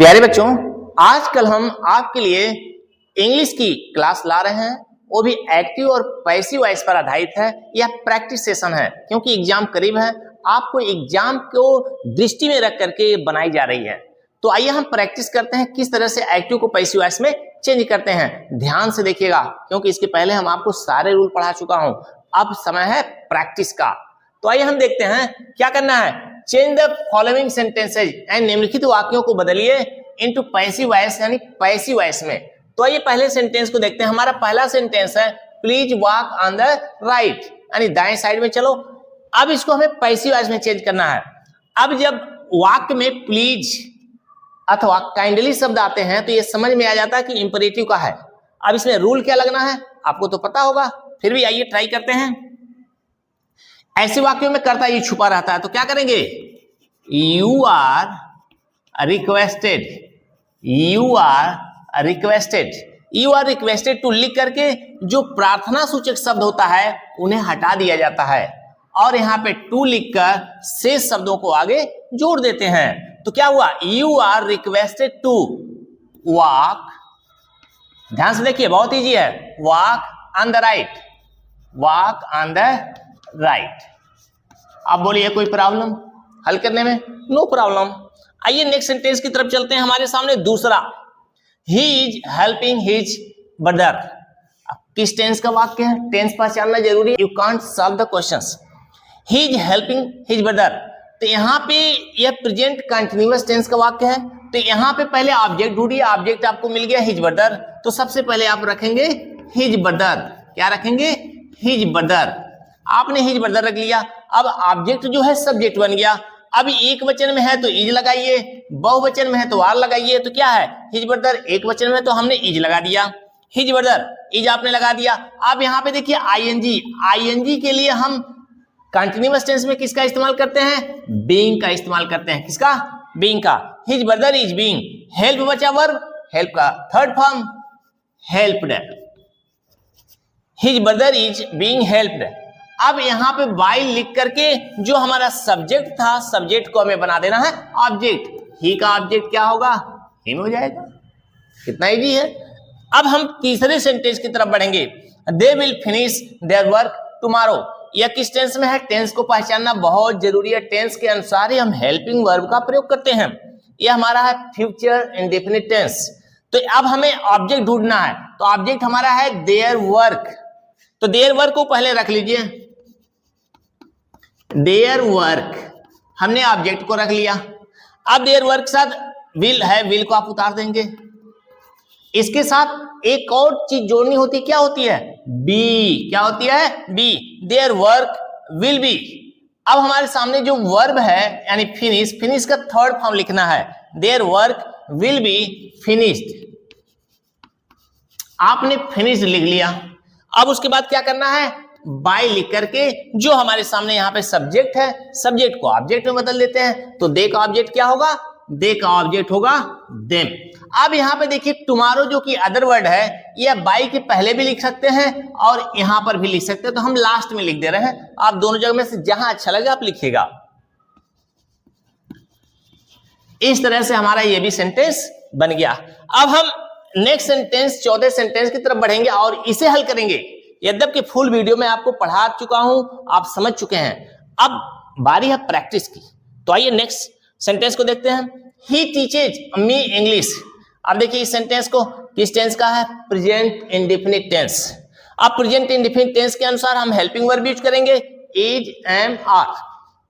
प्यारे बच्चों, आजकल हम आपके लिए इंग्लिश की क्लास ला रहे हैं, वो भी एक्टिव और पैसिव वॉइस पर आधारित है। यह प्रैक्टिस सेशन है क्योंकि एग्जाम करीब है, आपको एग्जाम को दृष्टि में रख करके बनाई जा रही है। तो आइए हम प्रैक्टिस करते हैं किस तरह से एक्टिव को पैसिव वॉइस में चेंज करते हैं। ध्यान से देखिएगा क्योंकि इसके पहले हम आपको सारे रूल पढ़ा चुका हूं, अब समय है प्रैक्टिस का। तो आइए हम देखते हैं क्या करना है। Change the following sentences and निम्नलिखित वाक्यों को बदलिए इनटू पैसिव वॉइस यानी पैसिव वॉइस में। तो आइए पहले सेंटेंस को देखते हैं। हमारा पहला सेंटेंस है please walk on the right यानी दाएं साइड में चलो। अब इसको हमें पैसिव वॉइस में चेंज करना है। अब जब वाक्य में प्लीज अथवा काइंडली शब्द आते हैं तो ये समझ में आ जाता है कि इंपरेटिव का है। अब इसमें रूल क्या लगना है आपको तो पता होगा, फिर भी आइए ट्राई करते हैं। ऐसे वाक्यों में कर्ता ये छुपा रहता है तो क्या करेंगे, you are requested, you are requested, you are requested to लिख करके जो प्रार्थना सूचक शब्द होता है उन्हें हटा दिया जाता है और यहाँ पे टू लिखकर शेष शब्दों को आगे जोड़ देते हैं। तो क्या हुआ, you are requested to walk, ध्यान से देखिए बहुत इजी है, walk on the right, walk on the right. अब बोलिए कोई प्रॉब्लम हल करने में? No problem. आइए नेक्स्ट सेंटेंस की तरफ चलते हैं। हमारे सामने दूसरा, he is helping his brother. किस टेंस का वाक्य है, टेंस पहचानना जरूरी है, you can't solve the questions. He is helping his brother, तो यहाँ पे यह प्रेजेंट कंटिन्यूअस टेंस का वाक्य है। तो यहाँ पे पहले ऑब्जेक्ट ढूंढिए, ऑब्जेक्ट आपको मिल गया हिज ब्रदर, तो सबसे पहले आप रखेंगे हिज ब्रदर। क्या रखेंगे, हिज ब्रदर। आपने हिज ब्रदर रख लिया। अब ऑब्जेक्ट जो है सब्जेक्ट बन गया। अब एक वचन में है तो इज लगाइए, बहुवचन में है तो आर लगाइए। तो क्या है, हिज ब्रदर एक वचन में तो हमने इज लगा दिया, हिज ब्रदर इज आपने लगा दिया। अब यहाँ पे देखिए आईएनजी, आईएनजी के लिए हम कंटिन्यूअस टेंस में किसका इस्तेमाल करते हैं, बीइंग का इस्तेमाल करते हैं। किसका, बीइंग का। His brother is being, help बचा वर्ब, हेल्प का third form helped, his brother is being helped. अब यहाँ पे बाय लिख करके जो हमारा सब्जेक्ट था, सब्जेक्ट को हमें बना देना है ऑब्जेक्ट। ही का ऑब्जेक्ट क्या होगा, हिम हो जाएगा। कितना इजी है। अब हम तीसरे सेंटेंस की तरफ बढ़ेंगे। They will finish their work tomorrow. यह किस टेंस में है, टेंस को पहचानना बहुत जरूरी है। टेंस के अनुसार ही हम हेल्पिंग वर्ब का प्रयोग करते हैं। यह हमारा है फ्यूचर इंडेफिनिट टेंस। तो अब हमें ऑब्जेक्ट ढूंढना है, तो ऑब्जेक्ट हमारा है देयर वर्क। तो देयर वर्क को पहले रख लीजिए, देयर वर्क हमने ऑब्जेक्ट को रख लिया। अब देयर वर्क साथ विल है, विल को आप उतार देंगे। इसके साथ एक और चीज जोड़नी होती है, क्या होती है, बी। क्या होती है, be. There work will be. अब हमारे सामने जो वर्ब है यानी फिनिश, फिनिश का थर्ड फॉर्म लिखना है, there work will be finished. आपने फिनिश लिख लिया। अब उसके बाद क्या करना है, बाय लिख करके जो हमारे सामने यहाँ पे सब्जेक्ट है, सब्जेक्ट को ऑब्जेक्ट में बदल देते हैं। तो दे का ऑब्जेक्ट क्या होगा, दे का ऑब्जेक्ट होगा देम। अब यहाँ पे देखिए टुमारो जो कि अदर वर्ड है, यह बाय के पहले भी लिख सकते हैं और यहाँ पर भी लिख सकते हैं, तो हम लास्ट में लिख दे रहे हैं। आप दोनों जगह में से जहां अच्छा लगे आप लिखिएगा। इस तरह से हमारा ये भी सेंटेंस बन गया। अब हम नेक्स्ट सेंटेंस, चौथे सेंटेंस की तरफ बढ़ेंगे और इसे हल करेंगे। यद्यपि फुल वीडियो में आपको पढ़ा चुका हूं, आप समझ चुके हैं, अब बारी है प्रैक्टिस की। तो आइए नेक्स्ट सेंटेंस को देखते हैं। ही टीचेज मी इंग्लिश। अब देखिए इस सेंटेंस को किस टेंस का है, प्रेजेंट इंडेफिनिट टेंस। अब प्रेजेंट इंडेफिनिट टेंस के अनुसार हम हेल्पिंग वर्ब यूज करेंगे, इज, एम, आर।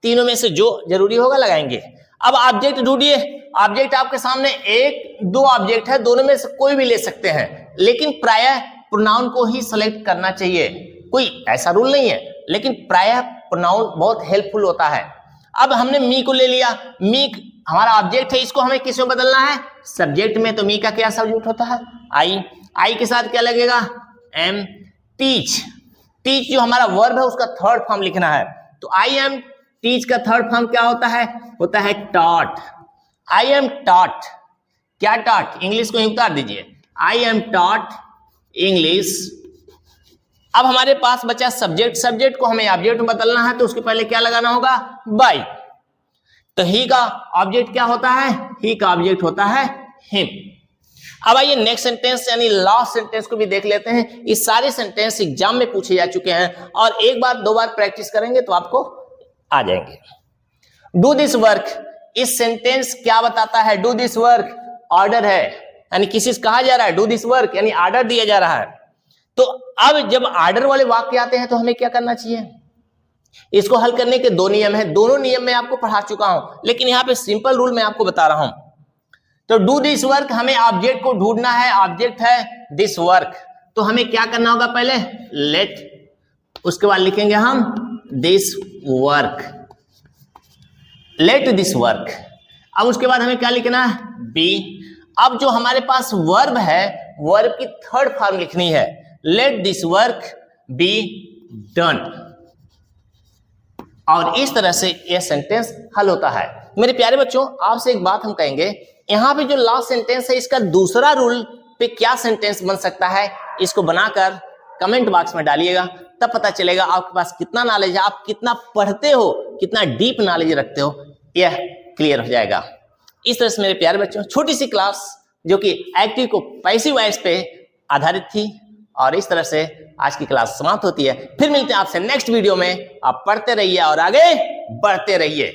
तीनों में से जो जरूरी होगा लगाएंगे। अब ऑब्जेक्ट ढूंढिए। ऑब्जेक्ट आपके सामने एक दो ऑब्जेक्ट है, दोनों में से कोई भी ले सकते हैं, लेकिन प्रायः प्रोनाउन को ही सेलेक्ट करना चाहिए। कोई ऐसा रूल नहीं है, लेकिन प्रायः प्रोनाउन बहुत हेल्पफुल होता है। अब हमने मी को ले लिया, मी हमारा ऑब्जेक्ट है, इसको हमें किस में बदलना है, सब्जेक्ट में। तो मी का क्या सब्जेक्ट होता है, आई। आई के साथ क्या लगेगा, एम। टीच, टीच जो हमारा वर्ब है उसका थर्ड फॉर्म लिखना है। तो आई एम टीच का थर्ड फॉर्म क्या होता है टॉट। आई एम टॉट, क्या टॉट, इंग्लिश को ही उतार दीजिए, आई एम टॉट इंग्लिश। अब हमारे पास बचा सब्जेक्ट, सब्जेक्ट को हमें ऑब्जेक्ट में बदलना है, तो उसके पहले क्या लगाना होगा, बाय। तो ही का ऑब्जेक्ट क्या होता है, ही का ऑब्जेक्ट होता है हिम। अब आइए नेक्स्ट सेंटेंस यानी लास्ट सेंटेंस को भी देख लेते हैं। ये सारे सेंटेंस एग्जाम में पूछे जा चुके हैं और एक बार दो बार प्रैक्टिस करेंगे तो आपको आ जाएंगे। डू दिस वर्क, इस सेंटेंस क्या बताता है? डू दिस वर्क ऑर्डर है, यानी किसी से कहा जा रहा है डू दिस वर्क, यानी ऑर्डर दिया जा रहा है। तो अब जब ऑर्डर वाले वाक्य आते हैं तो हमें क्या करना चाहिए? इसको हल करने के दो नियम हैं, दोनों नियम मैं आपको पढ़ा चुका हूं, लेकिन यहां पे सिंपल रूल मैं आपको बता रहा हूं। तो डू दिस वर्क, हमें ऑब्जेक्ट को ढूंढना है, ऑब्जेक्ट है दिस वर्क, तो हमें क्या करना होगा? पहले लेट, उसके बाद लिखेंगे हम this work, let this work. अब उसके बाद हमें क्या लिखना है? बी। अब जो हमारे पास वर्ब है, वर्ब की थर्ड फॉर्म लिखनी है, let this work be done. और इस तरह से यह सेंटेंस हल होता है। मेरे प्यारे बच्चों, आपसे एक बात हम कहेंगे, यहां पे जो लास्ट सेंटेंस है इसका दूसरा रूल पे क्या सेंटेंस बन सकता है, इसको बनाकर कमेंट बॉक्स में डालिएगा, तब पता चलेगा आपके पास कितना नॉलेज है, आप कितना पढ़ते हो, कितना डीप नॉलेज रखते हो, यह क्लियर हो जाएगा। इस तरह से मेरे प्यारे बच्चों, छोटी सी क्लास जो कि एक्टिव को पैसिव वॉइस पे आधारित थी, और इस तरह से आज की क्लास समाप्त होती है। फिर मिलते हैं आपसे नेक्स्ट वीडियो में। आप पढ़ते रहिए और आगे बढ़ते रहिए।